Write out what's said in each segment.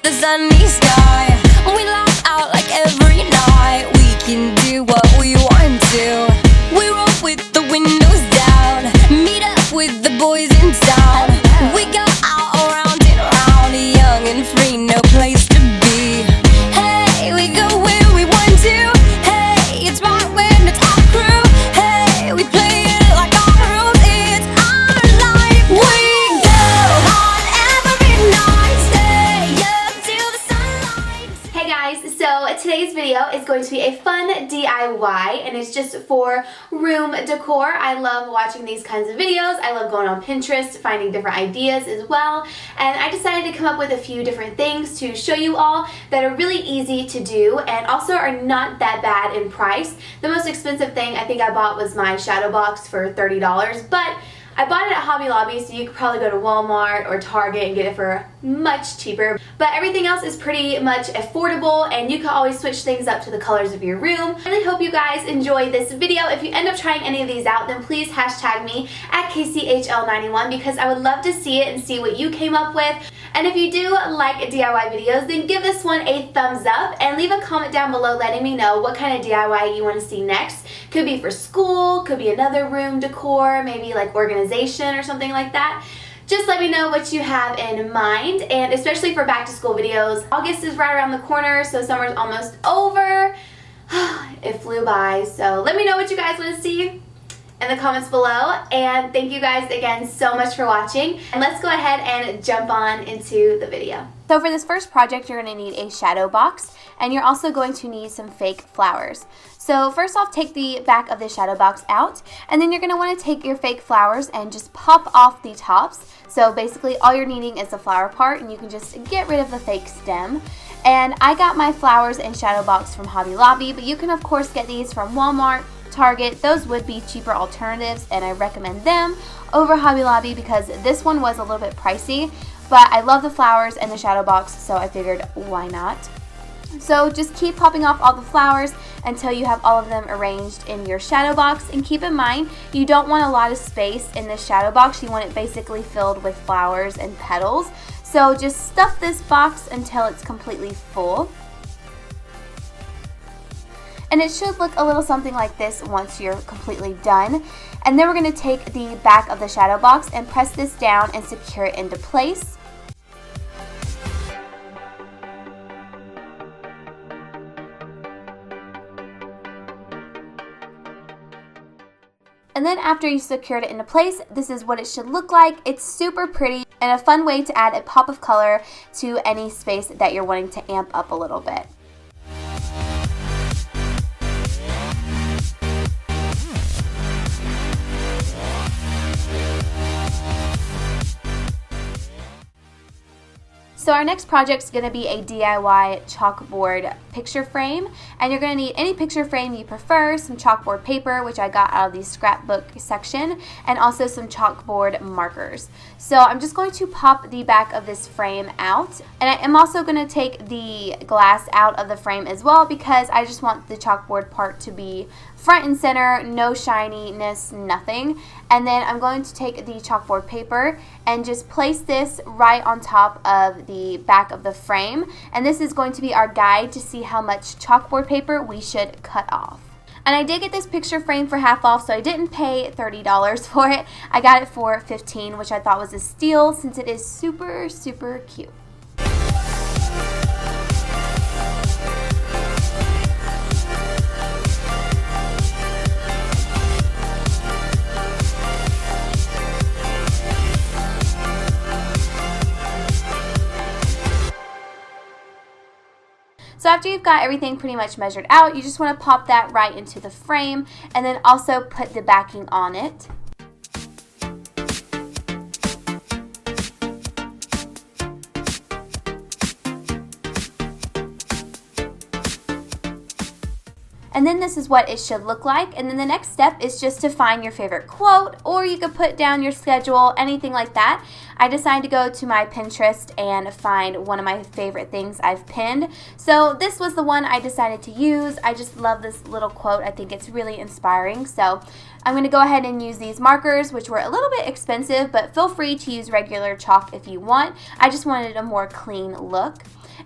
the sunny sky. We laugh out like every night. We can do what we want to. We roll with the windows down. Meet up with the boys in town. We go out around and around, young and free, no place to be. Hey, we go where we want to. Hey, it's right when it's our crew. Hey, we play it like our rules. It's our life. We go on every night, stay up till the sunlight. Hey guys, so today's video is going to be a fun DIY, and it's just for room decor. I love watching these kinds of videos. I love going on Pinterest, finding different ideas as well, and I decided to come up with a few different things to show you all that are really easy to do and also are not that bad in price. The most expensive thing I think I bought was my shadow box for $30, but I bought it at Hobby Lobby, so you could probably go to Walmart or Target and get it for much cheaper. But everything else is pretty much affordable, and you can always switch things up to the colors of your room. I really hope you guys enjoy this video. If you end up trying any of these out, then please hashtag me at KCHL91 because I would love to see it and see what you came up with. And if you do like DIY videos, then give this one a thumbs up and leave a comment down below letting me know what kind of DIY you want to see next. Could be for school, could be another room decor, maybe like organization or something like that. Just let me know what you have in mind, and especially for back to school videos. August is right around the corner, so summer's almost over. It flew by, so let me know what you guys want to see in the comments below, and thank you guys again so much for watching, and let's go ahead and jump on into the video. So for this first project, you're going to need a shadow box, and you're also going to need some fake flowers. So first off, take the back of the shadow box out, and then you're going to want to take your fake flowers and just pop off the tops. So basically all you're needing is the flower part, and you can just get rid of the fake stem. And I got my flowers and shadow box from Hobby Lobby, but you can of course get these from Walmart, Target. Those would be cheaper alternatives, and I recommend them over Hobby Lobby because this one was a little bit pricey, but I love the flowers and the shadow box, so I figured why not. So just keep popping off all the flowers until you have all of them arranged in your shadow box, and keep in mind you don't want a lot of space in this shadow box. You want it basically filled with flowers and petals. So just stuff this box until it's completely full. And it should look a little something like this once you're completely done. And then we're going to take the back of the shadow box and press this down and secure it into place. And then after you secured it into place, this is what it should look like. It's super pretty and a fun way to add a pop of color to any space that you're wanting to amp up a little bit. So our next project is going to be a DIY chalkboard picture frame, and you're going to need any picture frame you prefer, some chalkboard paper, which I got out of the scrapbook section, and also some chalkboard markers. So I'm just going to pop the back of this frame out, and I am also going to take the glass out of the frame as well because I just want the chalkboard part to be front and center, no shininess, nothing. And then I'm going to take the chalkboard paper and just place this right on top of the back of the frame. And this is going to be our guide to see how much chalkboard paper we should cut off. And I did get this picture frame for half off, so I didn't pay $30 for it. I got it for $15, which I thought was a steal since it is super, super cute. So after you've got everything pretty much measured out, you just want to pop that right into the frame and then also put the backing on it. And then this is what it should look like. And then the next step is just to find your favorite quote, or you could put down your schedule, anything like that. I decided to go to my Pinterest and find one of my favorite things I've pinned. So this was the one I decided to use. I just love this little quote. I think it's really inspiring. So I'm going to go ahead and use these markers, which were a little bit expensive, but feel free to use regular chalk if you want. I just wanted a more clean look.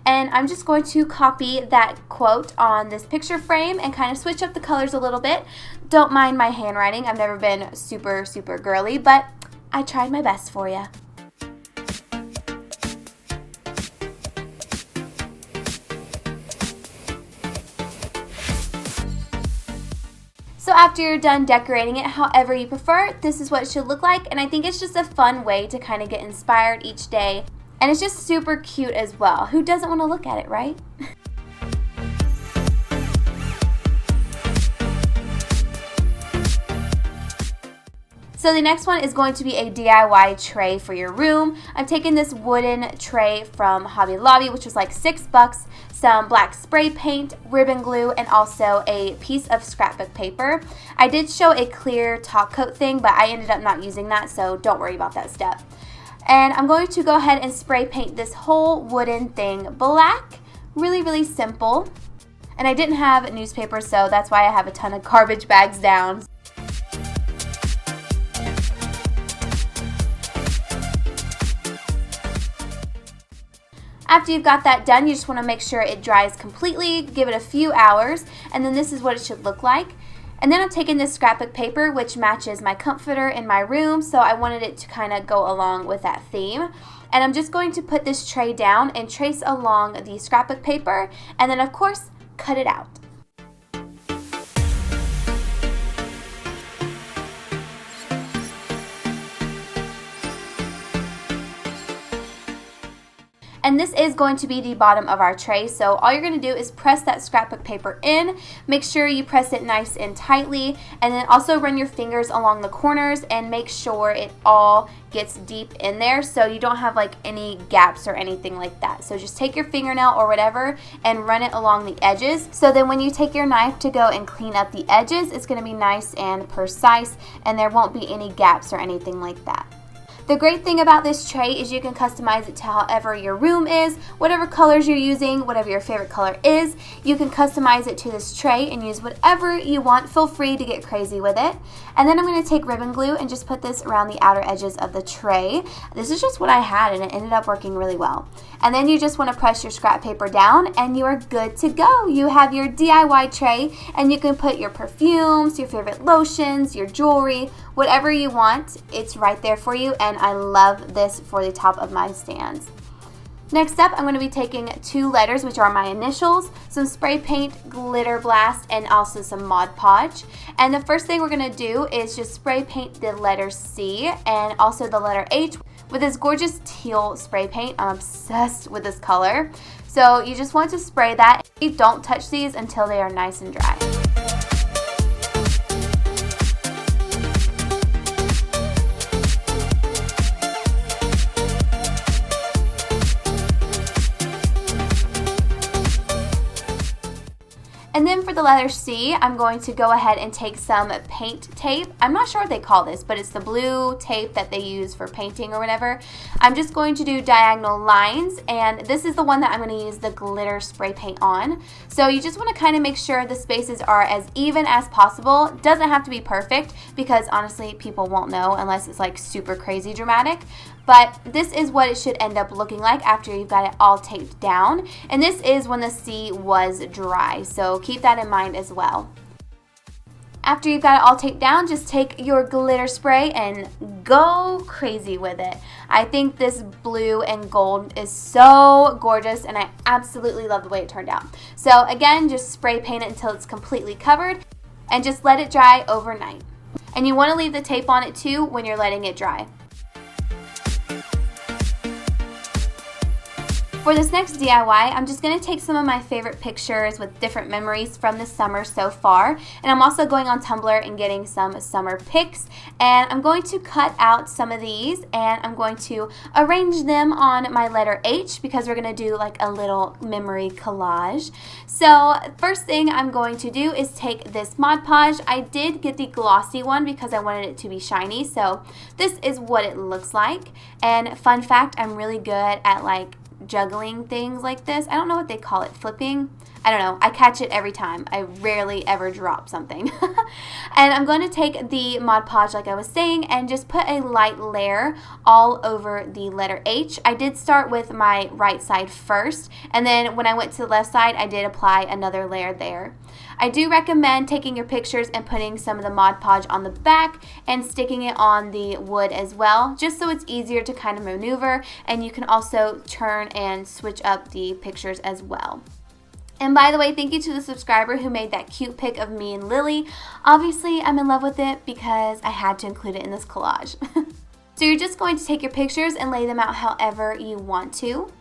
And I'm just going to copy that quote on this picture frame and kind of switch up the colors a little bit. Don't mind my handwriting. I've never been super girly, but I tried my best for you. So after you're done decorating it however you prefer, this is what it should look like, and I think it's just a fun way to kind of get inspired each day, and it's just super cute as well. Who doesn't want to look at it, right? So the next one is going to be a DIY tray for your room. I'm taking this wooden tray from Hobby Lobby, which was like $6, some black spray paint, ribbon glue, and also a piece of scrapbook paper. I did show a clear top coat thing, but I ended up not using that, so don't worry about that step. And I'm going to go ahead and spray paint this whole wooden thing black. Really simple. And I didn't have newspaper, so that's why I have a ton of garbage bags down. After you've got that done, you just want to make sure it dries completely, give it a few hours, and then this is what it should look like. And then I'm taking this scrapbook paper, which matches my comforter in my room, so I wanted it to kind of go along with that theme. And I'm just going to put this tray down and trace along the scrapbook paper, and then of course, cut it out. And this is going to be the bottom of our tray, so all you're going to do is press that scrapbook paper in. Make sure you press it nice and tightly, and then also run your fingers along the corners and make sure it all gets deep in there so you don't have like any gaps or anything like that. So just take your fingernail or whatever and run it along the edges, so then when you take your knife to go and clean up the edges, it's going to be nice and precise and there won't be any gaps or anything like that. The great thing about this tray is you can customize it to however your room is, whatever colors you're using, whatever your favorite color is. You can customize it to this tray and use whatever you want. Feel free to get crazy with it. And then I'm going to take ribbon glue and just put this around the outer edges of the tray. This is just what I had and it ended up working really well. And then you just want to press your scrap paper down and you are good to go. You have your DIY tray and you can put your perfumes, your favorite lotions, your jewelry, whatever you want. It's right there for you, and I love this for the top of my stands. Next up, I'm going to be taking 2 letters, which are my initials, some spray paint, glitter blast, and also some Mod Podge. And the first thing we're going to do is just spray paint the letter C and also the letter H with this gorgeous teal spray paint. I'm obsessed with this color. So you just want to spray that. You don't touch these until they are nice and dry. And then for the letter C, I'm going to go ahead and take some paint tape. I'm not sure what they call this, but it's the blue tape that they use for painting or whatever. I'm just going to do diagonal lines, and this is the one that I'm going to use the glitter spray paint on. So you just want to kind of make sure the spaces are as even as possible. It doesn't have to be perfect because honestly, people won't know unless it's like super crazy dramatic. But this is what it should end up looking like after you've got it all taped down. And this is when the C was dry, so keep that in mind as well. After you've got it all taped down, just take your glitter spray and go crazy with it. I think this blue and gold is so gorgeous and I absolutely love the way it turned out. So again, just spray paint it until it's completely covered and just let it dry overnight. And you want to leave the tape on it too when you're letting it dry. For this next DIY, I'm just going to take some of my favorite pictures with different memories from the summer so far. And I'm also going on Tumblr and getting some summer pics. And I'm going to cut out some of these and I'm going to arrange them on my letter H because we're going to do like a little memory collage. So first thing I'm going to do is take this Mod Podge. I did get the glossy one because I wanted it to be shiny. So this is what it looks like. And fun fact, I'm really good at like juggling things like this. I don't know what they call it, flipping. I don't know, I catch it every time. I rarely ever drop something. And I'm going to take the Mod Podge, like I was saying, and just put a light layer all over the letter H. I did start with my right side first, and then when I went to the left side, I did apply another layer there. I do recommend taking your pictures and putting some of the Mod Podge on the back and sticking it on the wood as well, just so it's easier to kind of maneuver, and you can also turn and switch up the pictures as well. And by the way, thank you to the subscriber who made that cute pic of me and Lily. Obviously, I'm in love with it because I had to include it in this collage. So you're just going to take your pictures and lay them out however you want to.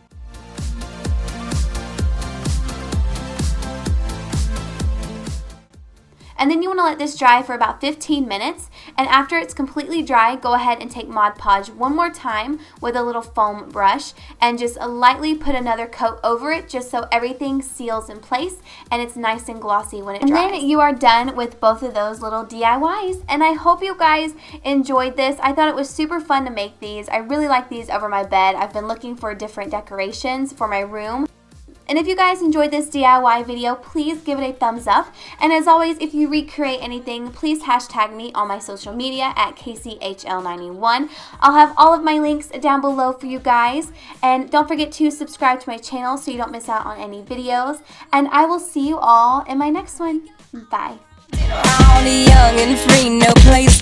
And then you want to let this dry for about 15 minutes. And after it's completely dry, go ahead and take Mod Podge one more time with a little foam brush and just lightly put another coat over it just so everything seals in place and it's nice and glossy when it dries. And then you are done with both of those little DIYs. And I hope you guys enjoyed this. I thought it was super fun to make these. I really like these over my bed. I've been looking for different decorations for my room. And if you guys enjoyed this DIY video, please give it a thumbs up. And as always, if you recreate anything, please hashtag me on my social media at KCHL91. I'll have all of my links down below for you guys. And don't forget to subscribe to my channel so you don't miss out on any videos. And I will see you all in my next one. Bye. Young and free, no place